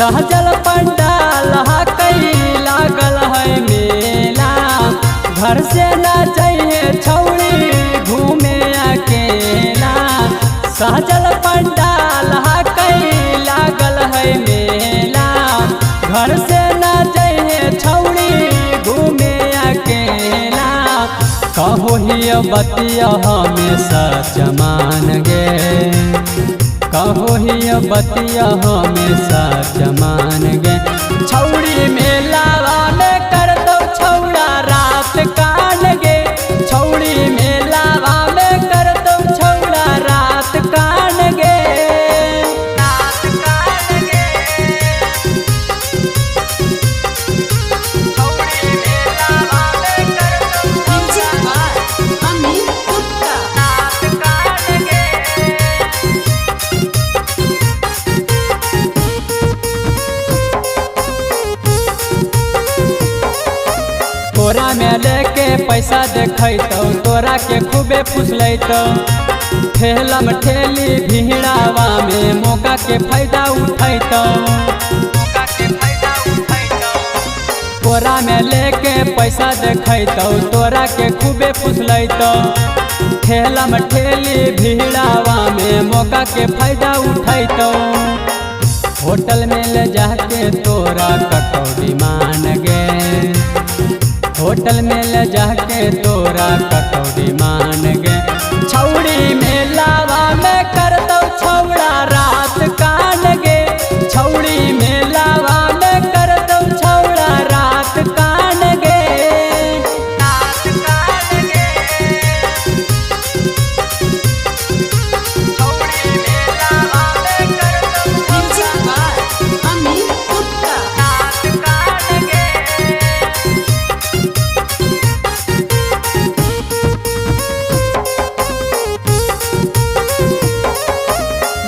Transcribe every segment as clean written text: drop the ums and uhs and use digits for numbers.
सहजल पंडाल कई लागल है मेला। घर से न जाइए छौड़ी घूमे अकेला। सहजल पंडाल कई लागल है मेला। घर से न जाइए छौड़ी घूमे अकेला। कहो ही बतिया हमेशा जमान गे। कहो ही बतिया हमेशा जमान गे। छौड़ी मेलावा में कर दो छौड़ा रात कान गे। छौड़ी मेलावा में कर दो छौड़ा रात कान गे। रात कान गे। छौड़ी मेलावा में कर दो छौड़ा रात कान गे। तोरा में लेके पैसा देखैतो तोरा के खूबे फुसलैतो। ठेलम ठेली भिड़ावा में मौका के फायदा उठैतो। तोरा में लेके पैसा देखैतो तोरा के खूबे फुसलैतो। ठेलम ठेली भिड़ावा में मौका के फायदा उठैतो। होटल में ले जाके तोरा कटौरी मान गे। होटल में ले जाके तोरा कटौरी मान गे। छौड़ी मेलावा में कर दो छौड़ा रात कान गे। छौड़ी मेलावा में कर दो छौड़ा रात कान गे। रात कान गे। छौड़ी मेलावा में कर दो छौड़ा रात कान गे।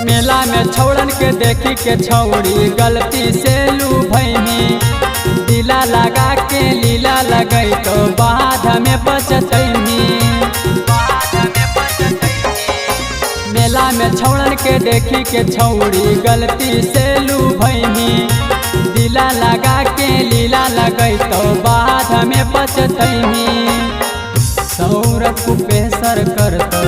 मेला में छौड़न के देखी के छौड़ी गलती से लू भैनी। दिला लगा के लीला लगई तो बाध में बचतैनी। मेला में छौड़न के देखी के छौड़ी गलती से लू भैनी। दिला लगा के लीला लगई तो बाध में बचतैनी। सौरभ कुपेसर करतो